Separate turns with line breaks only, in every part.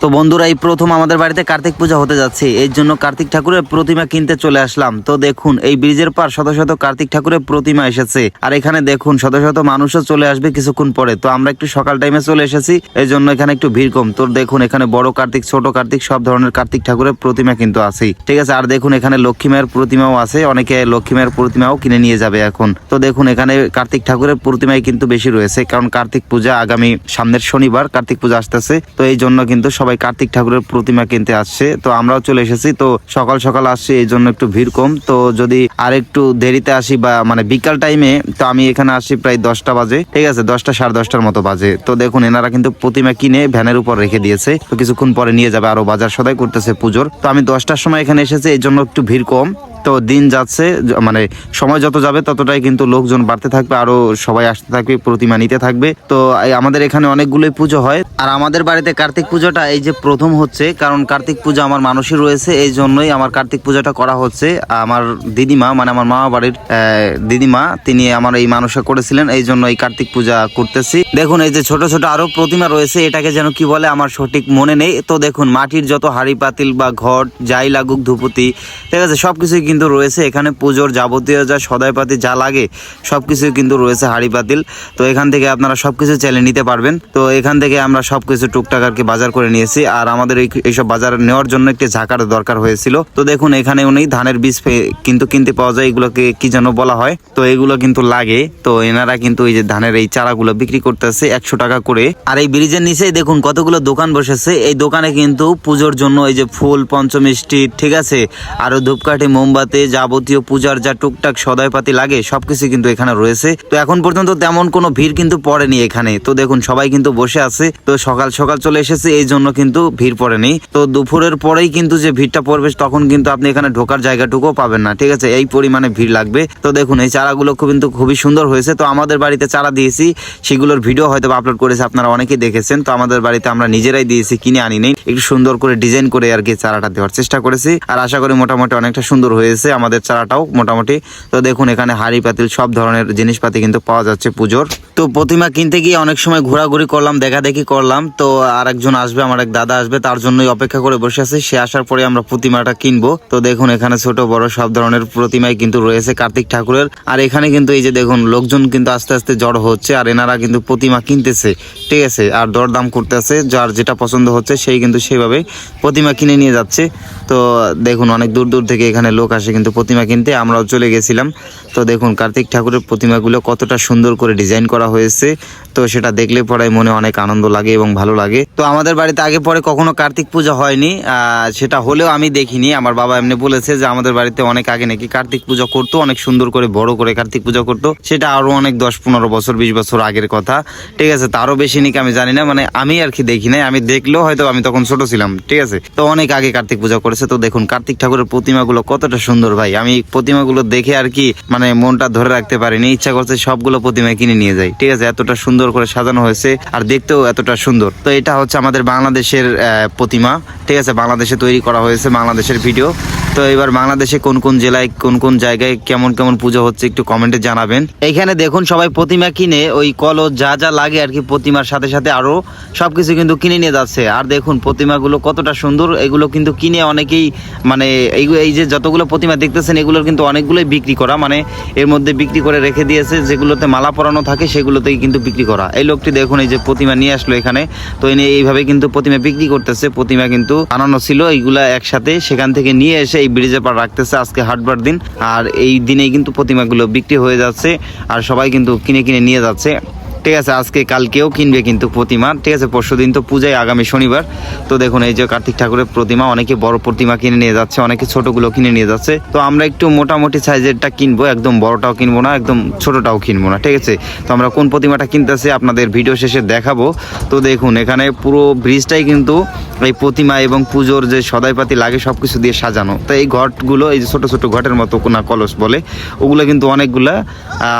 তো বন্ধুরা, এই প্রথম আমাদের বাড়িতে কার্তিক পূজা হতে যাচ্ছে, এই জন্য কার্তিক ঠাকুরের প্রতিমা কিনতে চলে আসলাম। তো দেখুন, এই ব্রিজের পার শত শত কার্তিক ঠাকুরের প্রতিমা এসেছে, আর এখানে দেখুন শত শত মানুষও চলে আসবে কিছুক্ষণ পরে। তো আমরা একটু সকাল টাইমে চলে এসেছি, এই জন্য এখানে একটু ভিড় কম। তো দেখুন, এখানে বড় কার্তিক, ছোট কার্তিক, সব ধরনের কার্তিক ঠাকুরের প্রতিমা কিন্তু আছেই, ঠিক আছে। আর দেখুন, এখানে লক্ষ্মী মায়ের প্রতিমাও আছে, অনেকে লক্ষ্মী মায়ের প্রতিমাও কিনে নিয়ে যাবে এখন। তো দেখুন, এখানে কার্তিক ঠাকুরের প্রতিমাই কিন্তু বেশি রয়েছে, কারণ কার্তিক পূজা আগামী সামনের শনিবার কার্তিক পূজা আসতেছে। তো এই জন্য কিন্তু সবাই কার্তিক ঠাকুরের প্রতিমা কিনতে আসছে। তো আমরাও চলে এসেছি, তো সকাল সকাল আসছি, এই জন্য একটু ভিড় কম। তো যদি আর একটু দেরিতে আসি বা মানে বিকাল টাইমে, তো আমি এখানে আসি প্রায় 10টা বাজে, ঠিক আছে, 10টা সাড়ে 10টার মতো বাজে। তো দেখুন, এনারা কিন্তু প্রতিমা কিনে ভ্যানের উপর রেখে দিয়েছে, তো কিছুক্ষণ পরে নিয়ে যাবে, আরো বাজার সদাই করতেছে পুজোর। তো আমি 10টার সময় এখানে এসেছি, এই জন্য একটু ভিড় কম। তো দিন যাচ্ছে, মানে সময় যত যাবে ততটাই কিন্তু লোকজন বাড়তে থাকবে, আরো সবাই আসতে থাকবে, প্রতিমা নিতে থাকবে। তো আমাদের এখানে অনেকগুলোই পুজো হয়, আর আমাদের বাড়িতে কার্তিক পুজোটা এই যে প্রথম হচ্ছে, কারণ কার্তিক পূজা আমার মানুষই রয়েছে, এই জন্যই আমার কার্তিক পূজাটা করা হচ্ছে। আমার দিদিমা, মানে আমার মামা বাড়ির দিদিমা, তিনি আমার এই মানুষে করেছিলেন, এই জন্য এই কার্তিক পূজা করতেছি। দেখুন, এই যে ছোট ছোট আরো প্রতিমা রয়েছে, এটাকে যেন কি বলে আমার সঠিক মনে নেই। তো দেখুন, মাটির যত হাড়ি পাতিল বা ঘট যাই লাগুক, ধুপুতি, ঠিক আছে, সবকিছুই কিন্তু রয়েছে এখানে। পুজোর যাবতীয় যা সদাইপাতি যা লাগে সবকিছুই কিন্তু রয়েছে, হাড়ি পাতিল। তো এখান থেকে আপনারা সবকিছু চাইলে নিতে পারবেন। তো এখান থেকে আমরা সবকিছু টুকটাক আর কি বাজার করে নিয়েছি, আর আমাদের এইসব বাজার নেওয়ার জন্য একটি ঝাঁকার দরকার হয়েছিল। তো দেখুন, এখানে উনি ধানের বীজ কিন্তু কিনতে পাওয়া যায়, এগুলোকে কি যেন বলা হয়, তো এগুলো কিন্তু লাগে। তো এনারা কিন্তু এই যে ধানের এই চারাগুলো বিক্রি করতেছে 100 টাকা করে। আর এই ব্রিজের নিচেই দেখুন কতগুলো দোকান বসেছে, এই দোকানে কিন্তু পুজোর জন্য এই যে ফুল, পঞ্চমিষ্টি, ঠিক আছে, আরো ধূপকাঠি, মোমবাতি, যাবতীয় পূজার যা টুকটাক সদাইপাতি লাগে সবকিছু কিন্তু এখানে রয়েছে। তো এখন পর্যন্ত তেমন কোনো ভিড় কিন্তু পড়েনি এখানে। তো দেখুন, সবাই কিন্তু বসে আছে, তো সকাল সকাল চলে এসেছে, এই জন্য কিন্তু ভিড় পড়েনি। তো দুপুরের পরেই কিন্তু যে ভিড়টা পড়বে, তখন কিন্তু আপনি এখানে ঢোকার জায়গাটুকুও পাবেন না, ঠিক আছে, এই পরিমাণে ভিড় লাগবে। তো দেখুন, এই চারাগুলো কিন্তু খুবই সুন্দর হয়েছে। তো আমাদের বাড়িতে চারা দিয়েছি, সেগুলোর ভিডিও হয়তো আপলোড করেছে, আপনারা অনেকেই দেখেছেন। তো আমাদের বাড়িতে আমরা নিজেরাই দিয়েছি, কিনে আনি নেই, একটু সুন্দর করে ডিজাইন করে আর কি চারাটা দেওয়ার চেষ্টা করেছি, আর আশা করি মোটামুটি অনেকটা সুন্দর হয়েছে আমাদের চারাটাও মোটামুটি। তো দেখুন, এখানে হাড়ি পাতিল সব ধরনের জিনিসপাতি কিন্তু পাওয়া যাচ্ছে পুজোর। তো প্রতিমা কিনতে গিয়ে অনেক সময় ঘোরাঘুরি করলাম, দেখাদেখি করলাম। তো আর একজন আসবে, আমার এক দাদা আসবে, তার জন্যই অপেক্ষা করে বসে আছে, সে আসার পরে আমরা প্রতিমাটা কিনবো। তো দেখুন, এখানে ছোট বড় সব ধরনের প্রতিমাই কিন্তু রয়েছে কার্তিক ঠাকুরের। আর এখানে কিন্তু এই যে দেখুন, লোকজন কিন্তু আস্তে আস্তে জড়ো হচ্ছে, আর এনারা কিন্তু প্রতিমা কিনতেছে, ঠিক আছে, আর দরদাম করতেছে, যার যেটা পছন্দ হচ্ছে সেই কিন্তু সেইভাবে প্রতিমা কিনে নিয়ে যাচ্ছে। তো দেখুন, অনেক দূর দূর থেকে এখানে লোক আসে কিন্তু প্রতিমা কিনতে, আমরাও চলে গেছিলাম। তো দেখুন, কার্তিক ঠাকুরের প্রতিমাগুলো কতটা সুন্দর করে ডিজাইন করা হয়েছে, তো সেটা দেখলে পরে মনে অনেক আনন্দ লাগে এবং ভালো লাগে। তো আমাদের বাড়িতে আগে পরে কখনো কার্তিক পূজা হয়নি, সেটা হলেও আমি দেখিনি। আমার বাবা এমনি বলেছে যে আমাদের বাড়িতে অনেক আগে নাকি কার্তিক পূজা করতো, অনেক সুন্দর করে বড় করে কার্তিক পূজা করতো, সেটা আরো অনেক 10-15 বছর 20 বছর আগের কথা, ঠিক আছে। তারও বেশি নাকি আমি জানি না, মানে আমি আর কি দেখি নাই, আমি দেখলেও হয়তো আমি তখন ছোট ছিলাম, ঠিক আছে। তো অনেক আগে কার্তিক পূজা করেছে। তো দেখুন, কার্তিক ঠাকুরের প্রতিমাগুলো কতটা সুন্দর ভাই, আমি প্রতিমাগুলো দেখে আর কি মানে মনটা ধরে রাখতে পারিনি, ইচ্ছা করছে সবগুলো প্রতিমা কিনে নিয়ে যাই, ঠিক আছে, এতটা সুন্দর করে সাজানো হয়েছে আর দেখতেও এতটা সুন্দর। তো এটা হচ্ছে আমাদের বাংলাদেশের প্রতিমা, ঠিক আছে, বাংলাদেশে তৈরি করা হয়েছে, বাংলাদেশের ভিডিও। তো এবার বাংলাদেশে কোন কোন জেলায় কোন কোন জায়গায় কেমন কেমন পুজো হচ্ছে একটু কমেন্টে জানাবেন। এইখানে দেখুন, সবাই প্রতিমা কিনে ওই কলস যা যা লাগে আর কি প্রতিমার সাথে সাথে আরো সবকিছু কিন্তু কিনে নিয়ে যাচ্ছে। আর দেখুন প্রতিমাগুলো কতটা সুন্দর, এগুলো কিন্তু কিনে অনেকেই মানে এই যে যতগুলো প্রতিমা দেখতেছেন এগুলোর কিন্তু অনেকগুলোই বিক্রি করা, মানে এর মধ্যে বিক্রি করে রেখে দিয়েছে, যেগুলোতে মালা পরানো থাকে সেগুলোতেই কিন্তু বিক্রি করা। এই লোকটি দেখুন, এই যে প্রতিমা নিয়ে আসলো এখানে, তো এনে এইভাবে কিন্তু প্রতিমা বিক্রি করতেছে। প্রতিমা কিন্তু বানানো ছিল এইগুলা একসাথে, সেখান থেকে নিয়ে এসে এই ব্রিজের পার রাখতেছে, আজকে হাটবার দিন, আর এই দিনেই কিন্তু প্রতিমাগুলো বিক্রি হয়ে যাচ্ছে, আর সবাই কিন্তু কিনে কিনে নিয়ে যাচ্ছে, ঠিক আছে। আজকে কালকেও কিনবে কিন্তু প্রতিমা, ঠিক আছে, পরশুদিন তো পূজায়, আগামী শনিবার। তো দেখুন, এই যে কার্তিক ঠাকুরের প্রতিমা, অনেকে বড় প্রতিমা কিনে নিয়ে যাচ্ছে, অনেকে ছোটগুলো কিনে নিয়ে যাচ্ছে। তো আমরা একটু মোটামুটি সাইজেরটা কিনবো, একদম বড়টাও কিনবো না, একদম ছোটটাও কিনবো না, ঠিক আছে। তো আমরা কোন প্রতিমাটা কিনতেছি আপনাদের ভিডিও শেষে দেখাবো। তো দেখুন, এখানে পুরো ব্রিজটাই কিন্তু এই প্রতিমা এবং পুজোর যে সদাইপাতি লাগে সবকিছু দিয়ে সাজানো। তো এই ঘটগুলো, এই যে ছোট ছোট ঘটের মতো কোনা কলস বলে, ওগুলো কিন্তু অনেকগুলা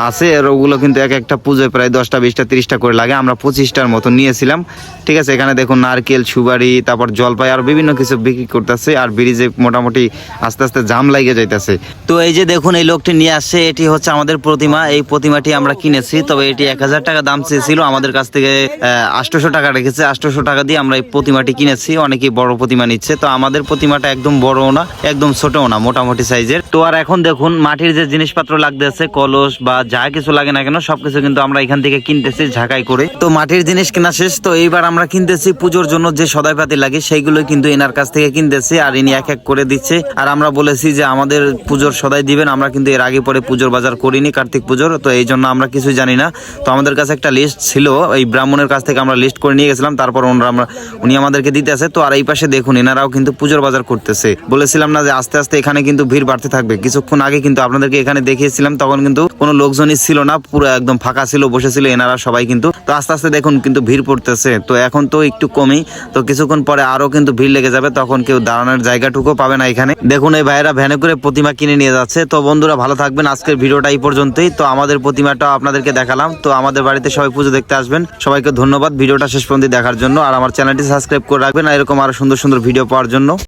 আছে, আর ওগুলো কিন্তু এক একটা পুজোয় প্রায় 10টা 20টা 30টা করে লাগে। আমরা 25টার মতো নিয়েছিলাম, ঠিক আছে। এখানে দেখুন নারকেল, সুপারি, তারপর জলপাই আর বিভিন্ন কিছু বিক্রি করতেছে, আর ব্রিজে মোটামুটি আস্তে আস্তে জাম লাগিয়ে যাইতেছে। তো এই যে দেখুন, এই লোকটি নিয়ে আসছে, এটি হচ্ছে আমাদের প্রতিমা। এই প্রতিমাটি আমরা কিনেছি, তবে এটি 1000 টাকা দাম চেয়েছিল, আমাদের কাছ থেকে 800 টাকা রেখেছে। 800 টাকা দিয়ে আমরা এই প্রতিমাটি কিনেছি। দেখতেছি অনেকেই বড় প্রতিমা নিচ্ছে। তো আমাদের প্রতিমাটা একদম বড়ও না একদম ছোটও না, মোটামুটি সাইজের। তো আর এখন দেখুন মাটির যে জিনিসপত্র লাগতেছে, কলস বা যা কিছু লাগে না কেন সবকিছু কিন্তু আমরা এখান থেকে কিনতেছি ঝাঁকাই করে। তো মাটির জিনিস কেনা শেষ, তো এইবার আমরা কিনতেছি পুজোর জন্য যে সদাইপাতি লাগে সেইগুলো কিন্তু এনার কাছ থেকে কিনতেছি, আর ইনি এক এক করে দিচ্ছে। আর আমরা বলেছি যে আমাদের পুজোর সদাই দিবেন, আমরা কিন্তু এর আগে পরে পুজোর বাজার করিনি কার্তিক পুজোর, তো এই জন্য আমরা কিছু জানি না। তো আমাদের কাছে একটা লিস্ট ছিল, এই ব্রাহ্মণের কাছ থেকে আমরা লিস্ট করে নিয়ে গেছিলাম, তারপর উনি আমাদেরকে দিতে আছে। তো আর এই পাশে দেখুন এনারাও কিন্তু পুজোর বাজার করতেছে। বলেছিলাম না যে আস্তে আস্তে এখানে কিন্তু ভিড় বাড়তে থাকবে। কিছুক্ষণ আগে কিন্তু আপনাদেরকে এখানে দেখিয়েছিলাম, তখন কিন্তু কোনো লোকজনই ছিল না, পুরো একদম ফাঁকা ছিল, বসেছিল এনারা সবাই কিন্তু। তো আস্তে আস্তে দেখুন কিন্তু ভিড় পড়তেছে। তো এখন তো একটু কমই, তো কিছুক্ষণ পরে আরো কিন্তু ভিড় লেগে যাবে, তখন কেউ দাঁড়ানোর জায়গাটুকু পাবে না এখানে। দেখুন এই ভাইয়েরা ভ্যানে করে প্রতিমা কিনে নিয়ে যাচ্ছে। তো বন্ধুরা ভালো থাকবেন, আজকের ভিডিওটা এই পর্যন্তই। তো আমাদের প্রতিমাটা আপনাদেরকে দেখালাম। তো আমাদের বাড়িতে সবাই পুজো দেখতে আসবেন। সবাইকে ধন্যবাদ ভিডিওটা শেষ পর্যন্ত দেখার জন্য, আর আমার চ্যানেলটি সাবস্ক্রাইব করে রাখবেন আর এরকম আরো সুন্দর সুন্দর ভিডিও পাওয়ার জন্য।